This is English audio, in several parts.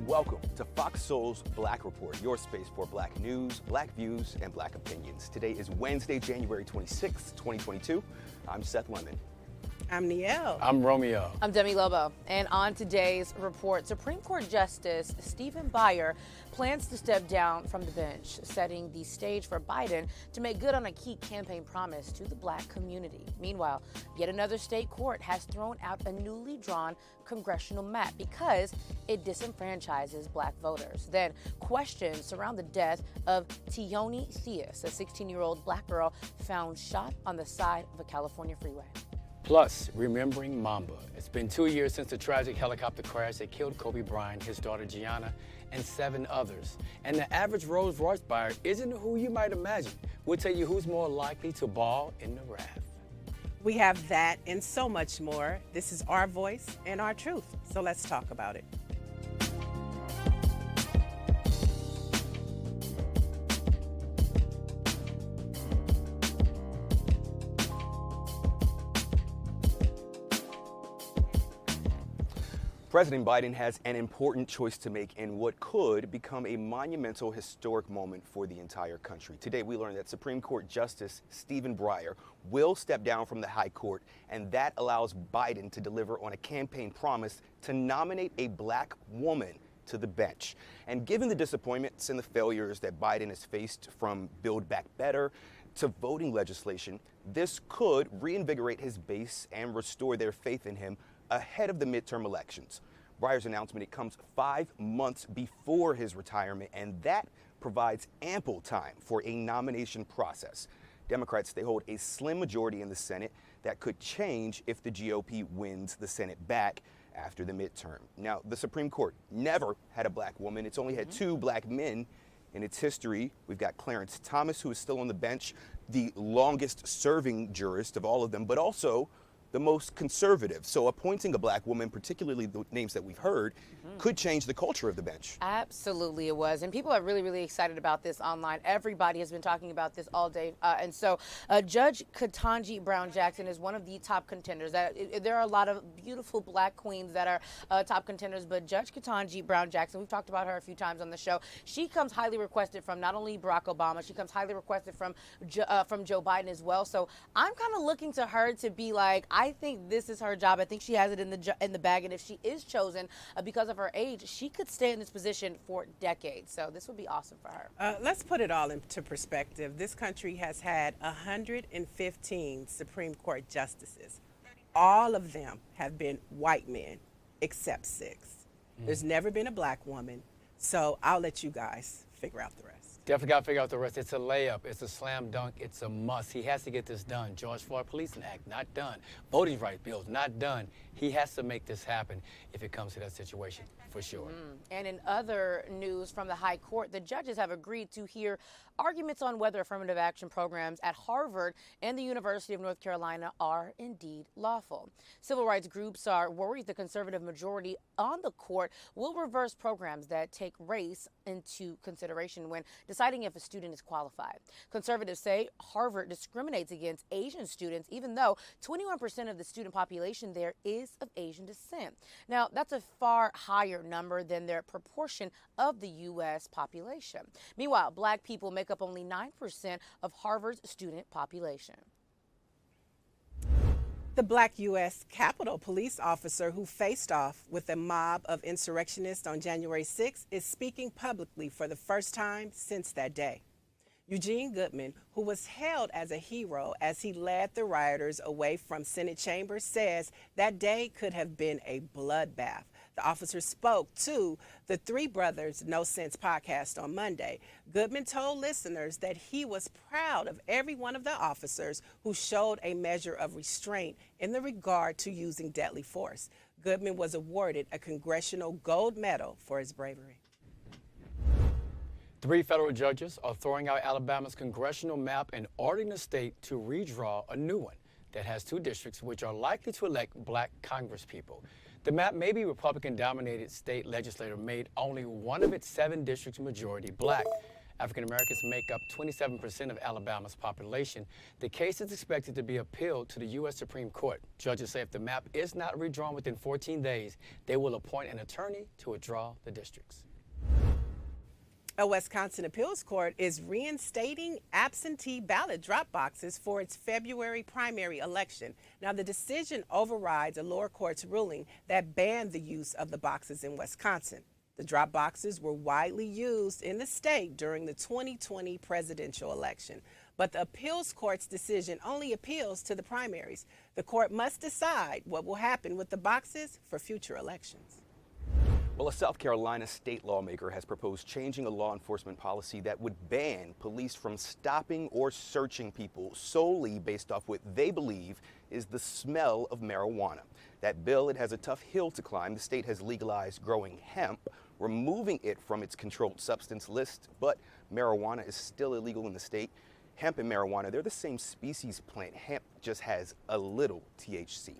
Welcome to Fox Soul's Black Report, your space for Black news, Black views, and Black opinions. Today is Wednesday, January 26th, 2022. I'm Seth Lemon. I'm Nielle. I'm Romeo. I'm Demi Lobo. And on today's report, Supreme Court Justice Stephen Breyer plans to step down from the bench, setting the stage for Biden to make good on a key campaign promise to the Black community. Meanwhile, yet another state court has thrown out a newly drawn congressional map because it disenfranchises Black voters. Then questions surround the death of Tioni Theus, a 16-year-old Black girl found shot on the side of a California freeway. Plus, remembering Mamba. It's been 2 years since the tragic helicopter crash that killed Kobe Bryant, his daughter Gianna, and 7 others. And the average Rolls-Royce buyer isn't who you might imagine. We'll tell you who's more likely to ball in the wrath. We have that and so much more. This is our voice and our truth. So let's talk about it. President Biden has an important choice to make in what could become a monumental historic moment for the entire country. Today, we learned that Supreme Court Justice Stephen Breyer will step down from the High Court, and that allows Biden to deliver on a campaign promise to nominate a Black woman to the bench. And given the disappointments and the failures that Biden has faced, from Build Back Better to voting legislation, this could reinvigorate his base and restore their faith in him ahead of the midterm elections. Breyer's announcement, it comes 5 months before his retirement, and that provides ample time for a nomination process. Democrats, they hold a slim majority in the Senate that could change if the GOP wins the Senate back after the midterm. Now, the Supreme Court never had a Black woman. It's only had 2 Black men in its history. We've got Clarence Thomas, who is still on the bench, the longest serving jurist of all of them, but also the most conservative. So appointing a Black woman, particularly the names that we've heard, could change the culture of the bench. Absolutely it was. And people are really, really excited about this online. Everybody has been talking about this all day. And so Judge Ketanji Brown Jackson is one of the top contenders. There are a lot of beautiful Black queens that are top contenders, but Judge Ketanji Brown Jackson, we've talked about her a few times on the show. She comes highly requested from not only Barack Obama, she comes highly requested from Joe Biden as well. So I'm kind of looking to her to be like, I think this is her job. I think she has it in the bag, and if she is chosen because of her age, she could stay in this position for decades. So this would be awesome for her. Let's put it all into perspective. This country has had 115 Supreme Court justices. All of them have been white men, except 6. There's never been a Black woman. So I'll let you guys figure out the rest. Definitely got to figure out the rest. It's a layup. It's a slam dunk. It's a must. He has to get this done. George Floyd Policing Act, not done. Voting rights bills, not done. He has to make this happen if it comes to that situation, for sure. And in other news from the High Court, the judges have agreed to hear arguments on whether affirmative action programs at Harvard and the University of North Carolina are indeed lawful. Civil rights groups are worried the conservative majority on the court will reverse programs that take race into consideration when deciding if a student is qualified. Conservatives say Harvard discriminates against Asian students, even though 21% of the student population there is of Asian descent. Now, that's a far higher number than their proportion of the U.S. population. Meanwhile, Black people make up only 9% of Harvard's student population. The Black U.S. Capitol police officer who faced off with a mob of insurrectionists on January 6 is speaking publicly for the first time since that day. Eugene Goodman, who was hailed as a hero as he led the rioters away from Senate chambers, says that day could have been a bloodbath. The officer spoke to the Three Brothers No Sense podcast on Monday. Goodman told listeners that he was proud of every one of the officers who showed a measure of restraint in the regard to using deadly force. Goodman was awarded a Congressional Gold Medal for his bravery. 3 federal judges are throwing out Alabama's congressional map and ordering the state to redraw a new one that has 2 districts which are likely to elect Black congresspeople. The map may be Republican-dominated state legislature made only one of its 7 districts majority Black. African Americans make up 27% of Alabama's population. The case is expected to be appealed to the U.S. Supreme Court. Judges say if the map is not redrawn within 14 days, they will appoint an attorney to withdraw the districts. A Wisconsin appeals court is reinstating absentee ballot drop boxes for its February primary election. Now, the decision overrides a lower court's ruling that banned the use of the boxes in Wisconsin. The drop boxes were widely used in the state during the 2020 presidential election. But the appeals court's decision only appeals to the primaries. The court must decide what will happen with the boxes for future elections. Well, a South Carolina state lawmaker has proposed changing a law enforcement policy that would ban police from stopping or searching people solely based off what they believe is the smell of marijuana. That bill, it has a tough hill to climb. The state has legalized growing hemp, removing it from its controlled substance list, but marijuana is still illegal in the state. Hemp and marijuana, they're the same species plant. Hemp just has a little THC.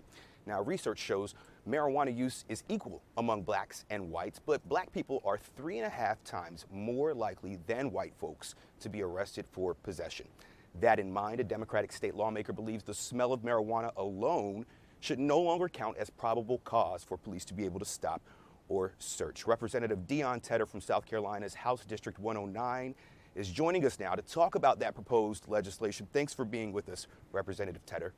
Now, research shows marijuana use is equal among blacks and whites, but black people are 3.5 times more likely than white folks to be arrested for possession. That in mind, a Democratic state lawmaker believes the smell of marijuana alone should no longer count as probable cause for police to be able to stop or search. Representative Deon Tedder from South Carolina's House District 109 is joining us now to talk about that proposed legislation. Thanks for being with us, Representative Tedder.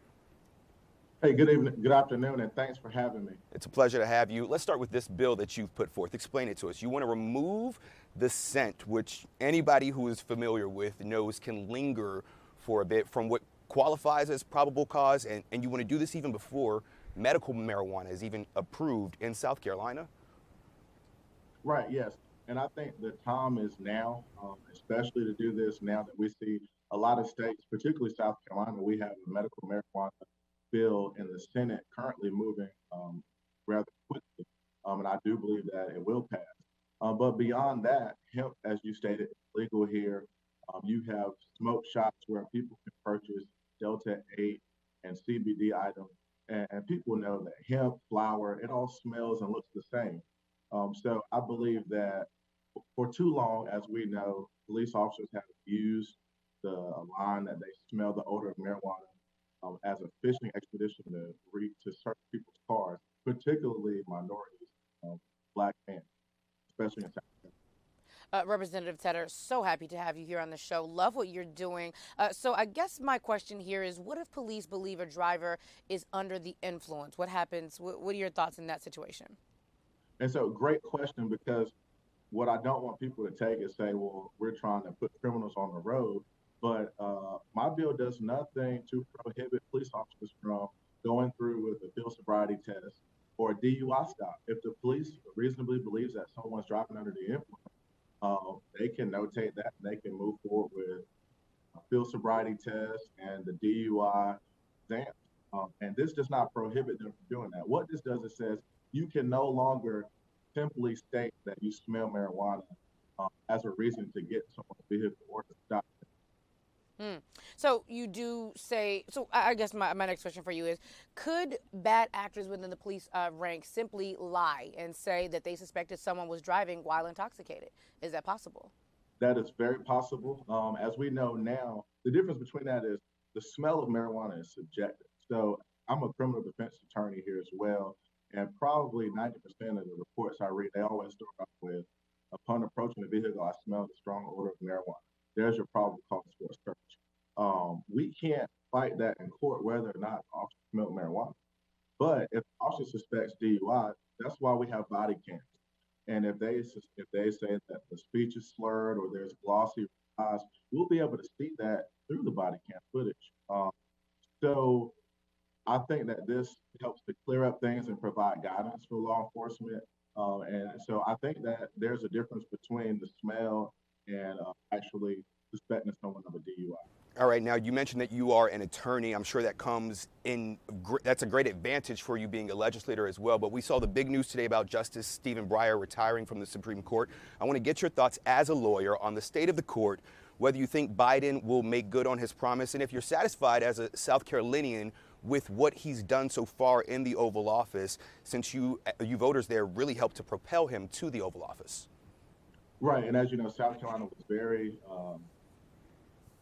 Hey, good evening, good afternoon, and thanks for having me. It's a pleasure to have you. Let's start with this bill that you've put forth. Explain it to us. You want to remove the scent, which anybody who is familiar with knows can linger for a bit, from what qualifies as probable cause, and you want to do this even before medical marijuana is even approved in South Carolina? Right, yes. And I think the time is now, especially to do this now that we see a lot of states, particularly South Carolina, we have a medical marijuana bill in the Senate currently moving rather quickly, and I do believe that it will pass. But beyond that, hemp, as you stated, is legal here. You have smoke shops where people can purchase Delta 8 and CBD items, and people know that hemp, flower, it all smells and looks the same. So I believe that for too long, as we know, police officers have used the line that they smell the odor of marijuana as a fishing expedition to search people's cars, particularly minorities, black men, especially in South Carolina. Representative Tedder, so happy to have you here on the show. Love what you're doing. So I guess my question here is, what if police believe a driver is under the influence? What happens? What are your thoughts in that situation? And so, great question, because what I don't want people to take is say, well, we're trying to put criminals on the road. But my bill does nothing to prohibit police officers from going through with a field sobriety test or a DUI stop. If the police reasonably believes that someone's driving under the influence, they can notate that and they can move forward with a field sobriety test and the DUI exam. And this does not prohibit them from doing that. What this does, it says you can no longer simply state that you smell marijuana as a reason to get someone's vehicle or to stop them. So you do say, so I guess my next question for you is, could bad actors within the police ranks simply lie and say that they suspected someone was driving while intoxicated? Is that possible? That is very possible. As we know now, the difference between that is the smell of marijuana is subjective. So I'm a criminal defense attorney here as well, and probably 90% of the reports I read, they always start off with, upon approaching the vehicle, I smell the strong odor of marijuana. There's your probable cause for a search. We can't fight that in court whether or not the officer smelled marijuana. But if the officer suspects DUI, that's why we have body cams. And if they say that the speech is slurred or there's glossy eyes, we'll be able to see that through the body cam footage. So I think that this helps to clear up things and provide guidance for law enforcement. And so I think that there's a difference between the smell and actually suspecting someone of a DUI. All right, now you mentioned that you are an attorney. I'm sure that that's a great advantage for you being a legislator as well. But we saw the big news today about Justice Stephen Breyer retiring from the Supreme Court. I want to get your thoughts as a lawyer on the state of the court, whether you think Biden will make good on his promise, and if you're satisfied as a South Carolinian with what he's done so far in the Oval Office, since you voters there really helped to propel him to the Oval Office. Right, and as you know, South Carolina was very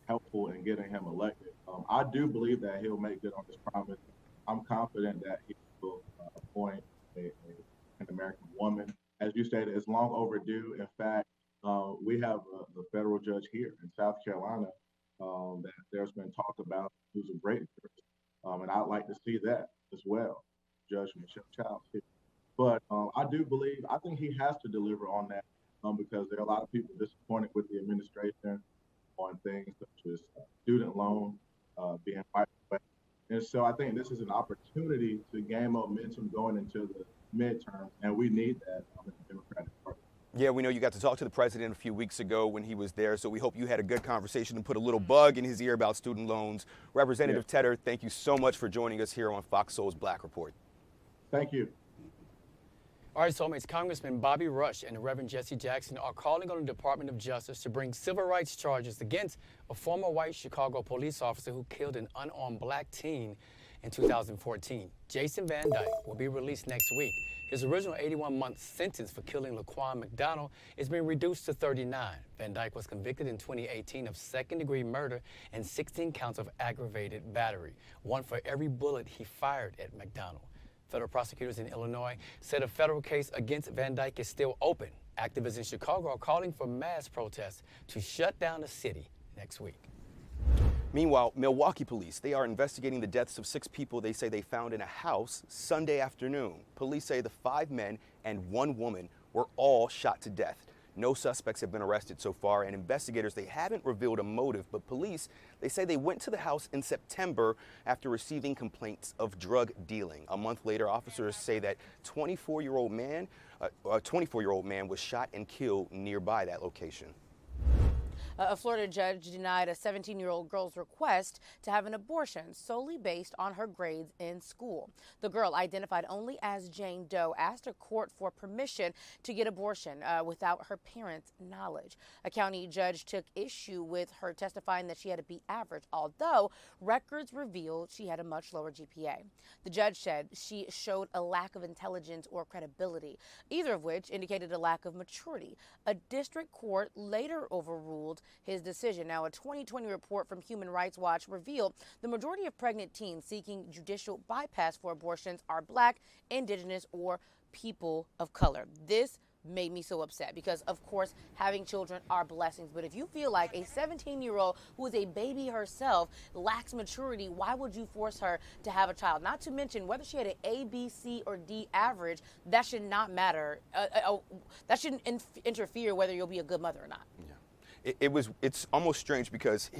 helpful in getting him elected. I do believe that he'll make good on his promise. I'm confident that he will appoint an American woman. As you stated, it's long overdue. In fact, we have the federal judge here in South Carolina that there's been talk about who's a great judge. And I'd like to see that as well, Judge Michelle Childs here. But I think he has to deliver on that because there are a lot of people disappointed with the administration on things such as student loan being wiped away. And so I think this is an opportunity to gain momentum going into the midterms, and we need that in the Democratic Party. Yeah, we know you got to talk to the president a few weeks ago when he was there, so we hope you had a good conversation and put a little bug in his ear about student loans. Representative Tedder, thank you so much for joining us here on Fox Soul's Black Report. Thank you. All right, soulmates, Congressman Bobby Rush and Reverend Jesse Jackson are calling on the Department of Justice to bring civil rights charges against a former white Chicago police officer who killed an unarmed black teen in 2014. Jason Van Dyke will be released next week. His original 81-month sentence for killing Laquan McDonald is being reduced to 39. Van Dyke was convicted in 2018 of second-degree murder and 16 counts of aggravated battery, one for every bullet he fired at McDonald. Federal prosecutors in Illinois said a federal case against Van Dyke is still open. Activists in Chicago are calling for mass protests to shut down the city next week. Meanwhile, Milwaukee police, they are investigating the deaths of 6 people they say they found in a house Sunday afternoon. Police say the 5 men and 1 woman were all shot to death. No suspects have been arrested so far, and investigators, they haven't revealed a motive, but police, they say they went to the house in September after receiving complaints of drug dealing. A month later, officers say that a 24-year-old man was shot and killed nearby that location. A Florida judge denied a 17-year-old girl's request to have an abortion solely based on her grades in school. The girl, identified only as Jane Doe, asked a court for permission to get abortion without her parents' knowledge. A county judge took issue with her testifying that she had a B average, although records revealed she had a much lower GPA. The judge said she showed a lack of intelligence or credibility, either of which indicated a lack of maturity. A district court later overruled his decision. Now, a 2020 report from Human Rights Watch revealed the majority of pregnant teens seeking judicial bypass for abortions are Black, Indigenous, or people of color. This made me so upset because, of course, having children are blessings. But if you feel like a 17-year-old who is a baby herself lacks maturity, why would you force her to have a child? Not to mention whether she had an A, B, C, or D average, that should not matter. That shouldn't interfere whether you'll be a good mother or not. Yeah. It's almost strange because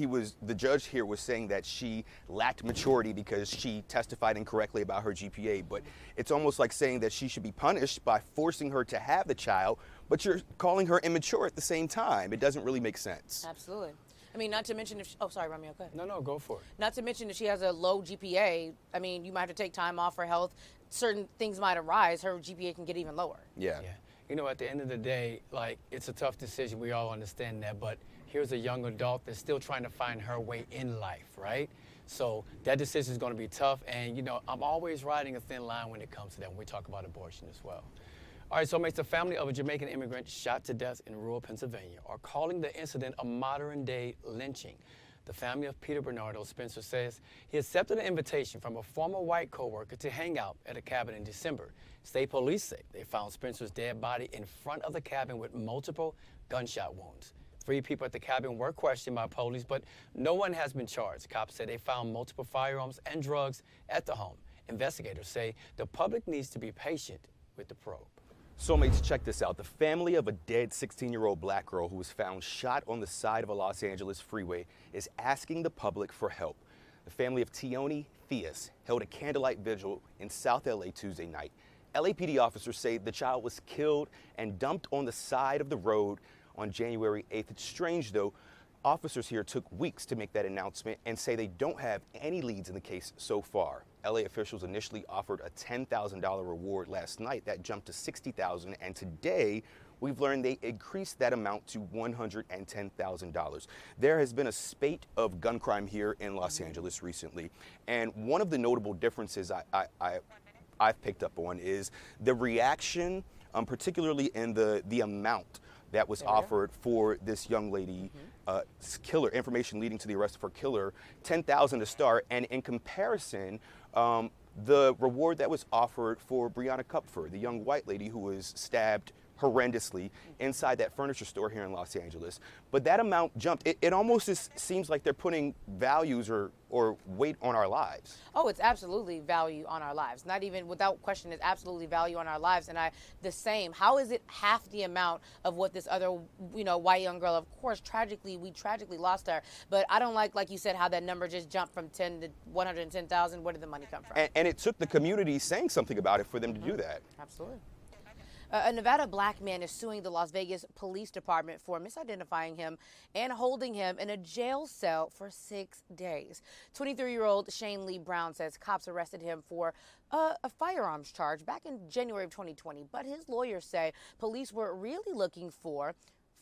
the judge here was saying that she lacked maturity because she testified incorrectly about her GPA, but it's almost like saying that she should be punished by forcing her to have the child, but you're calling her immature at the same time. It doesn't really make sense. Absolutely. I mean, not to mention if, oh, sorry, Romeo, go ahead. No, go for it. Not to mention if she has a low GPA, I mean, you might have to take time off for health. Certain things might arise. Her GPA can get even lower. Yeah. You know, at the end of the day, like, it's a tough decision. We all understand that. But here's a young adult that's still trying to find her way in life, right? So that decision is going to be tough. And, you know, I'm always riding a thin line when it comes to that when we talk about abortion as well. All right, so the family of a Jamaican immigrant shot to death in rural Pennsylvania are calling the incident a modern-day lynching. The family of Peter Bernardo Spencer says he accepted an invitation from a former white co-worker to hang out at a cabin in December. State police say they found Spencer's dead body in front of the cabin with multiple gunshot wounds. 3 people at the cabin were questioned by police, but no one has been charged. Cops said they found multiple firearms and drugs at the home. Investigators say the public needs to be patient with the probe. Soulmates, check this out. The family of a dead 16-year-old black girl who was found shot on the side of a Los Angeles freeway is asking the public for help. The family of Tioni Theus held a candlelight vigil in South LA Tuesday night. LAPD officers say the child was killed and dumped on the side of the road on January 8th. It's strange, though. Officers here took weeks to make that announcement and say they don't have any leads in the case so far. LA officials initially offered a $10,000 reward last night. That jumped to $60,000, and today we've learned they increased that amount to $110,000. There has been a spate of gun crime here in Los Angeles recently, and one of the notable differences I've picked up on is the reaction, particularly in the amount that was offered for this young lady, killer, information leading to the arrest of her killer, $10,000 to start, and in comparison, the reward that was offered for Breonna Kupfer, the young white lady who was stabbed horrendously inside that furniture store here in Los Angeles. But that amount jumped. It almost just seems like they're putting values or weight on our lives. Oh, it's absolutely value on our lives. Not even without question, it's absolutely value on our lives. And the same. How is it half the amount of what this other, white young girl? Of course, we tragically lost her. But I don't like you said, how that number just jumped from 10 to 110,000. Where did the money come from? And it took the community saying something about it for them to do that. Absolutely. A Nevada black man is suing the Las Vegas Police Department for misidentifying him and holding him in a jail cell for 6 days. 23-year-old Shane Lee Brown says cops arrested him for a firearms charge back in January of 2020, but his lawyers say police were really looking for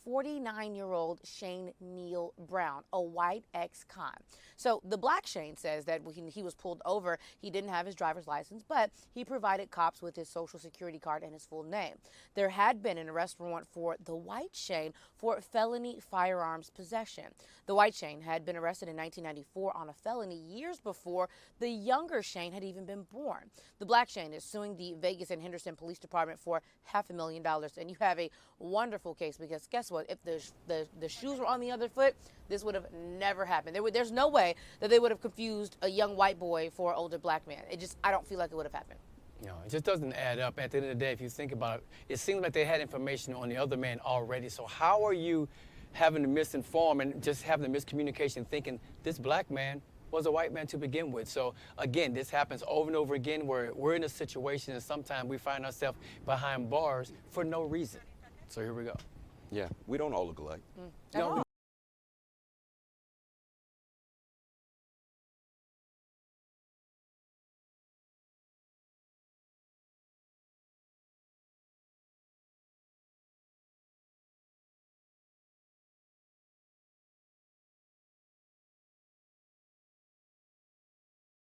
49-year-old Shane Neal Brown, a white ex-con. So the black Shane says that when he was pulled over, he didn't have his driver's license, but he provided cops with his social security card and his full name. There had been an arrest warrant for the white Shane for felony firearms possession. The white Shane had been arrested in 1994 on a felony years before the younger Shane had even been born. The black Shane is suing the Vegas and Henderson Police Department for $500,000. And you have a wonderful case, because guess what? If the shoes were on the other foot, this would have never happened. There's no way that they would have confused a young white boy for an older black man. I don't feel like it would have happened. No, it just doesn't add up. At the end of the day, if you think about it, it seems like they had information on the other man already. So how are you having to misinform and just having the miscommunication, thinking this black man was a white man to begin with? So again, this happens over and over again, where we're in a situation and sometimes we find ourselves behind bars for no reason. So here we go. Yeah, we don't all look alike. No,